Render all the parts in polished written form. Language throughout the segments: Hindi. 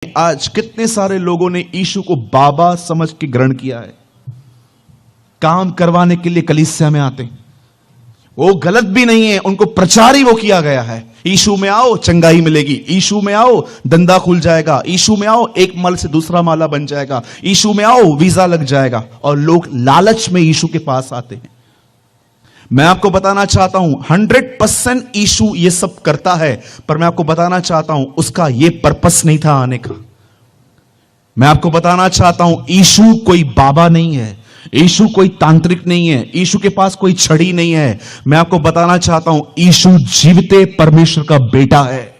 आज कितने सारे लोगों ने यीशु को बाबा समझ के ग्रहण किया है। काम करवाने के लिए कलीसिया में आते हैं, वो गलत भी नहीं है, उनको प्रचार ही वो किया गया है। यीशु में आओ चंगाई मिलेगी, यीशु में आओ धंधा खुल जाएगा, यीशु में आओ एक माल से दूसरा माला बन जाएगा, यीशु में आओ वीजा लग जाएगा। और लोग लालच में यीशु के पास आते हैं। मैं आपको बताना चाहता हूं 100% यीशु ये सब करता है, पर मैं आपको बताना चाहता हूं उसका ये पर्पस नहीं था आने का। मैं आपको बताना चाहता हूं यीशु कोई बाबा नहीं है, यीशु कोई तांत्रिक नहीं है, यीशु के पास कोई छड़ी नहीं है। मैं आपको बताना चाहता हूं यीशु जीवते परमेश्वर का बेटा है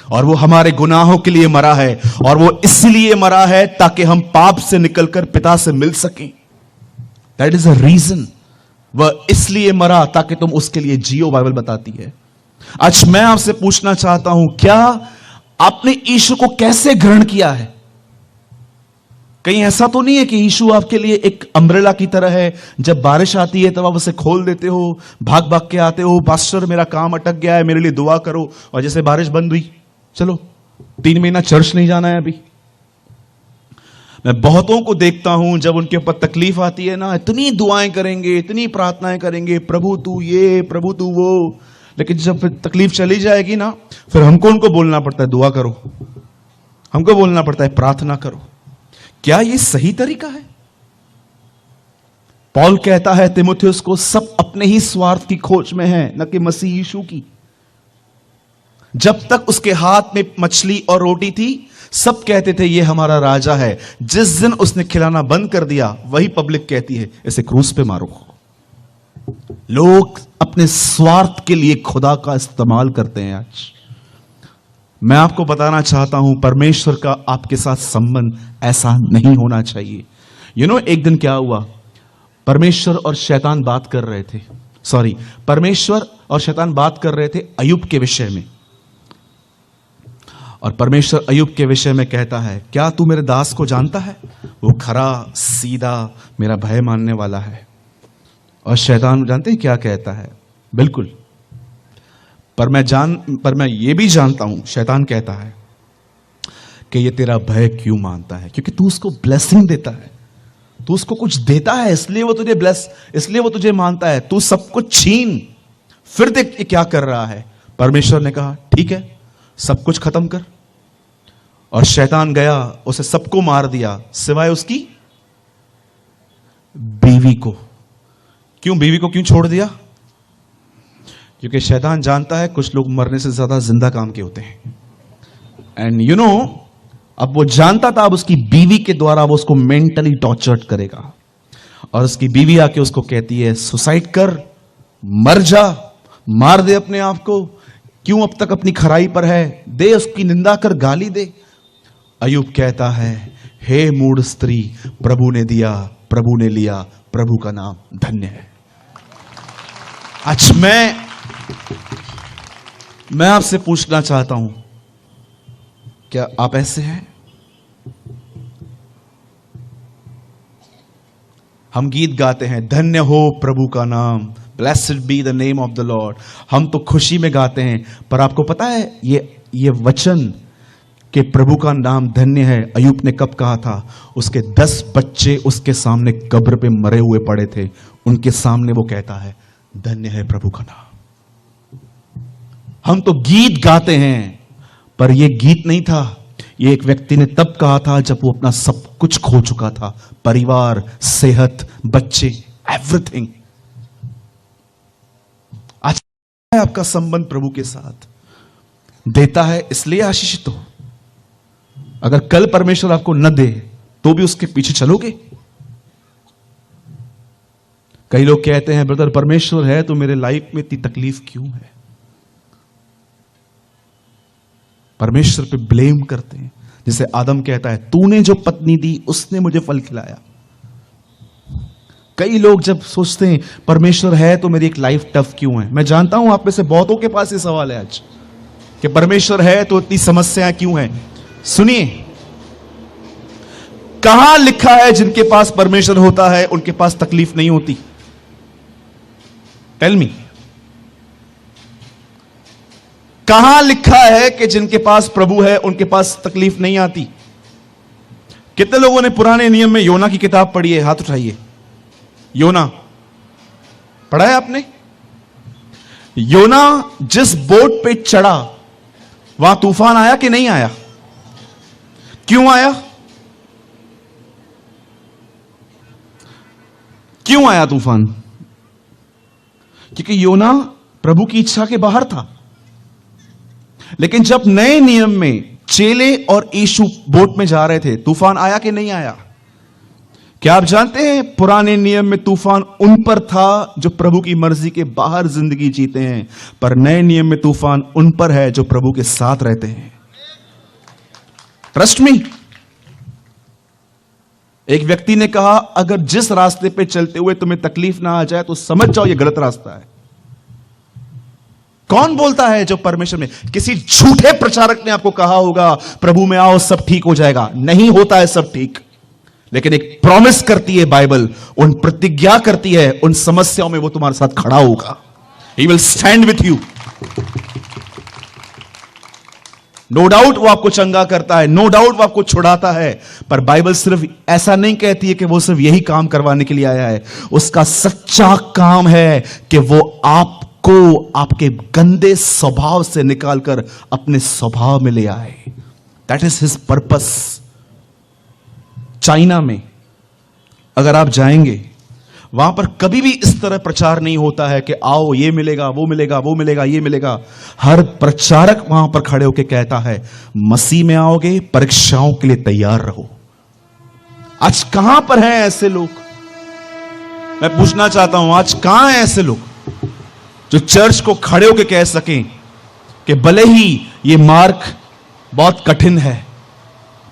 और वो हमारे गुनाहों के लिए मरा है, और वो इसलिए मरा है ताकि हम पाप से निकलकर पिता से मिल सकें। That is a reason. वह इसलिए मरा ताकि तुम उसके लिए जियो, बाइबल बताती है। आज मैं आपसे पूछना चाहता हूं, क्या आपने यीशु को कैसे ग्रहण किया है? कहीं ऐसा तो नहीं है कि यीशु आपके लिए एक अम्ब्रेला की तरह है, जब बारिश आती है तब आप उसे खोल देते हो, भाग भाग के आते हो, पास्टर मेरा काम अटक गया है, मेरे लिए दुआ करो, और जैसे बारिश बंद हुई चलो 3 महीना चर्च नहीं जाना है अभी। मैं बहुतों को देखता हूं जब उनके ऊपर तकलीफ आती है ना, इतनी दुआएं करेंगे, इतनी प्रार्थनाएं करेंगे, प्रभु तू ये, प्रभु तू वो, लेकिन जब फिर तकलीफ चली जाएगी ना, फिर हमको उनको बोलना पड़ता है दुआ करो, हमको बोलना पड़ता है प्रार्थना करो। क्या ये सही तरीका है? पौल कहता है तीमुथियुस को, सब अपने ही स्वार्थ की खोज में है, न कि मसीह यीशु की। जब तक उसके हाथ में मछली और रोटी थी, सब कहते थे ये हमारा राजा है। जिस दिन उसने खिलाना बंद कर दिया, वही पब्लिक कहती है इसे क्रूस पे मारो। लोग अपने स्वार्थ के लिए खुदा का इस्तेमाल करते हैं। आज मैं आपको बताना चाहता हूं, परमेश्वर का आपके साथ संबंध ऐसा नहीं होना चाहिए। एक दिन क्या हुआ, परमेश्वर और शैतान बात कर रहे थे, परमेश्वर और शैतान बात कर रहे थे अय्यूब के विषय में। और परमेश्वर अय्यूब के विषय में कहता है, क्या तू मेरे दास को जानता है? वो खरा सीधा मेरा भय मानने वाला है। और शैतान जानते हैं क्या कहता है? बिल्कुल, पर मैं ये भी जानता हूं, शैतान कहता है कि ये तेरा भय क्यों मानता है? क्योंकि तू उसको ब्लेसिंग देता है, तू उसको कुछ देता है, इसलिए वो तुझे इसलिए वो तुझे मानता है। तू सब कुछ छीन, फिर देख ये क्या कर रहा है। परमेश्वर ने कहा ठीक है, सब कुछ खत्म कर। और शैतान गया, उसे सबको मार दिया सिवाय उसकी बीवी को। क्यों बीवी को क्यों छोड़ दिया? क्योंकि शैतान जानता है कुछ लोग मरने से ज्यादा जिंदा काम के होते हैं। एंड अब वो जानता था, अब उसकी बीवी के द्वारा वो उसको मेंटली टॉर्चर्ड करेगा। और उसकी बीवी आके उसको कहती है सुसाइड कर, मर जा, मार दे अपने आप को, क्यों अब तक अपनी खराई पर है, दे उसकी निंदा कर, गाली दे। अय्यूब कहता है, हे मूढ़ स्त्री, प्रभु ने दिया, प्रभु ने लिया, प्रभु का नाम धन्य है। आज मैं आपसे पूछना चाहता हूं, क्या आप ऐसे हैं? हम गीत गाते हैं, धन्य हो प्रभु का नाम, blessed be the name of the Lord. हम तो खुशी में गाते हैं, पर आपको पता है ये वचन कि प्रभु का नाम धन्य है, अय्यूब ने कब कहा था? उसके 10 बच्चे उसके सामने कब्र पे मरे हुए पड़े थे, उनके सामने वो कहता है धन्य है प्रभु का नाम। हम तो गीत गाते हैं, पर यह गीत नहीं था, ये एक व्यक्ति ने तब कहा था जब वो अपना सब कुछ खो चुका था, परिवार, सेहत, बच्चे, एवरीथिंग। अच्छा, आपका संबंध प्रभु के साथ देता है इसलिए आशीषित हो। अगर कल परमेश्वर आपको न दे तो भी उसके पीछे चलोगे? कई लोग कहते हैं ब्रदर परमेश्वर है तो मेरे लाइफ में इतनी तकलीफ क्यों है? परमेश्वर पे ब्लेम करते हैं। जैसे आदम कहता है तूने जो पत्नी दी उसने मुझे फल खिलाया। कई लोग जब सोचते हैं परमेश्वर है तो मेरी एक लाइफ टफ क्यों है। मैं जानता हूं आप में से बहुतों के पास ये सवाल है आज कि परमेश्वर है तो इतनी समस्याएं क्यों हैं। सुनिए, कहां लिखा है जिनके पास परमेश्वर होता है उनके पास तकलीफ नहीं होती? Tell me. कहां लिखा है कि जिनके पास प्रभु है उनके पास तकलीफ नहीं आती? कितने लोगों ने पुराने नियम में योना की किताब पढ़ी है? हाथ उठाइए। योना पढ़ा है आपने? योना जिस बोट पे चढ़ा वहां तूफान आया कि नहीं आया? क्यों आया? क्यों आया तूफान? क्योंकि योना प्रभु की इच्छा के बाहर था। लेकिन जब नए नियम में चेले और यीशु बोट में जा रहे थे, तूफान आया कि नहीं आया? क्या आप जानते हैं पुराने नियम में तूफान उन पर था जो प्रभु की मर्जी के बाहर जिंदगी जीते हैं, पर नए नियम में तूफान उन पर है जो प्रभु के साथ रहते हैं। Trust me. एक व्यक्ति ने कहा, अगर जिस रास्ते पे चलते हुए तुम्हें तकलीफ ना आ जाए तो समझ जाओ यह गलत रास्ता है। कौन बोलता है? जो परमेश्वर में किसी झूठे प्रचारक ने आपको कहा होगा प्रभु में आओ सब ठीक हो जाएगा। नहीं होता है सब ठीक, लेकिन एक प्रॉमिस करती है बाइबल, उन प्रतिज्ञा करती है, उन समस्याओं में वो तुम्हारे साथ खड़ा होगा। He will stand with you. No doubt वो आपको चंगा करता है, नो डाउट वो आपको छुड़ाता है, पर बाइबल सिर्फ ऐसा नहीं कहती है कि वो सिर्फ यही काम करवाने के लिए आया है। उसका सच्चा काम है कि वो आपको आपके गंदे स्वभाव से निकालकर अपने स्वभाव में ले आए। That is his purpose. China में अगर आप जाएंगे, वहां पर कभी भी इस तरह प्रचार नहीं होता है कि आओ ये मिलेगा, वो मिलेगा, वो मिलेगा, ये मिलेगा। हर प्रचारक वहां पर खड़े होकर कहता है मसीह में आओगे, परीक्षाओं के लिए तैयार रहो। आज कहां पर हैं ऐसे लोग? मैं पूछना चाहता हूं, आज कहां हैं ऐसे लोग जो चर्च को खड़े होकर कह सकें कि भले ही ये मार्ग बहुत कठिन है,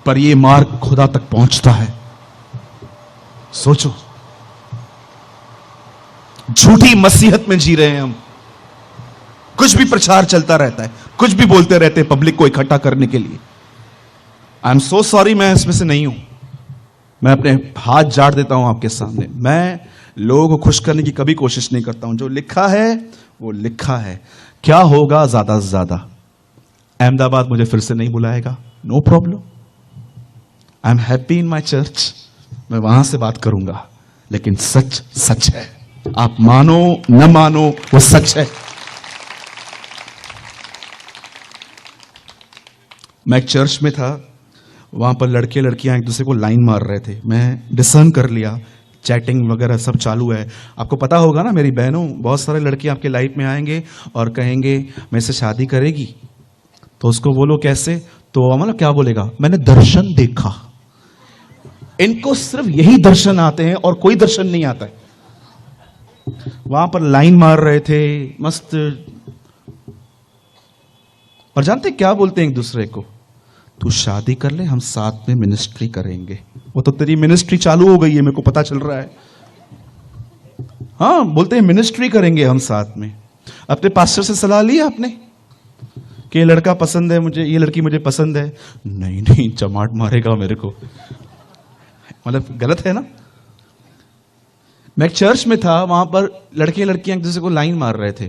पर ये मार्ग खुदा तक पहुंचता है। सोचो, झूठी मसीहत में जी रहे हैं हम। कुछ भी प्रचार चलता रहता है, कुछ भी बोलते रहते हैं पब्लिक को इकट्ठा करने के लिए। आई एम सो सॉरी, मैं इसमें से नहीं हूं। मैं अपने हाथ जाड़ देता हूं आपके सामने। मैं लोगों को खुश करने की कभी कोशिश नहीं करता हूं। जो लिखा है वो लिखा है। क्या होगा? ज्यादा से ज्यादा अहमदाबाद मुझे फिर से नहीं बुलाएगा, no problem. I am happy in my church. मैं वहां से बात करूंगा, लेकिन सच सच है। आप मानो न मानो, वो सच है। मैं एक चर्च में था, वहां पर लड़के लड़कियां एक दूसरे को लाइन मार रहे थे। मैं डिसर्न कर लिया, चैटिंग वगैरह सब चालू है। आपको पता होगा ना मेरी बहनों, बहुत सारे लड़के आपके लाइफ में आएंगे और कहेंगे मैं इससे शादी करेगी। तो उसको बोलो कैसे? तो मतलब क्या बोलेगा? मैंने दर्शन देखा। इनको सिर्फ यही दर्शन आते हैं और कोई दर्शन नहीं आता है। वहां पर लाइन मार रहे थे मस्त। और जानते क्या बोलते हैं एक दूसरे को? तू शादी कर ले, हम साथ में मिनिस्ट्री करेंगे। वो तो तेरी मिनिस्ट्री चालू हो गई है, मेरे को पता चल रहा है। हाँ, बोलते हैं मिनिस्ट्री करेंगे हम साथ में। अपने पास्टर से सलाह ली आपने कि ये लड़का पसंद है मुझे, ये लड़की मुझे पसंद है? नहीं नहीं, चमाट मारेगा मेरे को। मतलब गलत है ना। मैं एक चर्च में था, वहां पर लड़के लड़कियां एक दूसरे को लाइन मार रहे थे।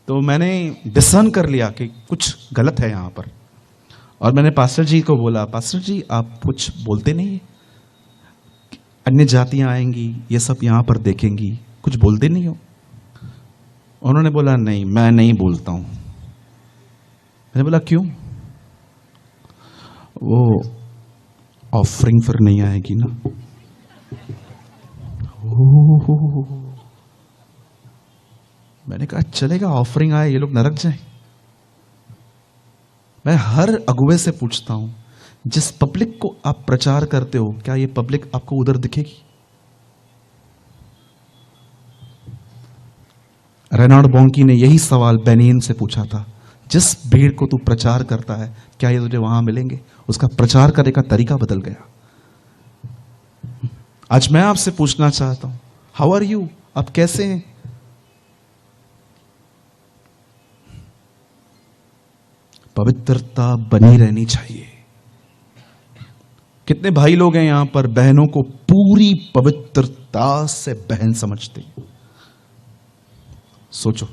तो मैंने डिसर्न कर लिया कि कुछ गलत है यहां पर। और मैंने पास्टर जी को बोला, पास्टर जी आप कुछ बोलते नहीं है? अन्य जातियां आएंगी, ये सब यहां पर देखेंगी, कुछ बोलते नहीं हो? उन्होंने बोला नहीं, मैं नहीं बोलता हूं। मैंने बोला क्यों? वो ऑफरिंग फिर नहीं आएगी ना। मैंने कहा चलेगा, ऑफरिंग आए, ये लोग नरक जाए। मैं हर अगुवे से पूछता हूं, जिस पब्लिक को आप प्रचार करते हो, क्या ये पब्लिक आपको उधर दिखेगी? रेनाल्ड बॉन्की ने यही सवाल बेनियन से पूछा था, जिस भीड़ को तू प्रचार करता है, क्या ये तुझे वहां मिलेंगे? उसका प्रचार करने का तरीका बदल गया। आज मैं आपसे पूछना चाहता हूं, हाउ आर यू? आप कैसे हैं? पवित्रता बनी रहनी चाहिए। कितने भाई लोग हैं यहां पर बहनों को पूरी पवित्रता से बहन समझते हैं? सोचो।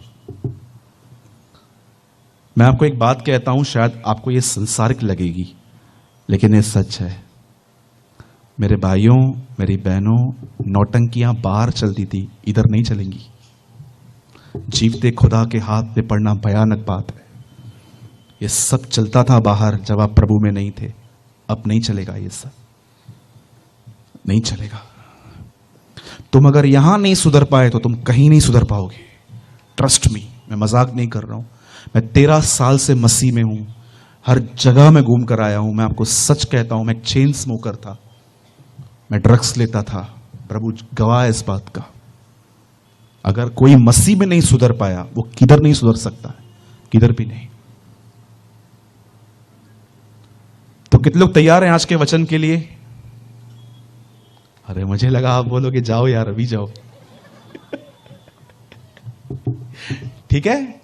मैं आपको एक बात कहता हूं, शायद आपको यह संसारिक लगेगी, लेकिन ये सच है। मेरे भाइयों, मेरी बहनों, नौटंकियां बाहर चलती थी, इधर नहीं चलेंगी। जीवते खुदा के हाथ में पड़ना भयानक बात है। ये सब चलता था बाहर जब आप प्रभु में नहीं थे। अब नहीं चलेगा, ये सब नहीं चलेगा। तुम अगर यहां नहीं सुधर पाए तो तुम कहीं नहीं सुधर पाओगे। ट्रस्ट मी, मैं मजाक नहीं कर रहा हूं। मैं 13 साल से मसीह में हूं, हर जगह में घूम कर आया हूं। मैं आपको सच कहता हूं, मैं एक चेन स्मोकर था, मैं ड्रग्स लेता था। प्रभु गवाह है इस बात का। अगर कोई मसीह में नहीं सुधर पाया, वो किधर नहीं सुधर सकता है, किधर भी नहीं। तो कितने लोग तैयार हैं आज के वचन के लिए? अरे मुझे लगा आप बोलोगे जाओ यार, अभी जाओ। ठीक है,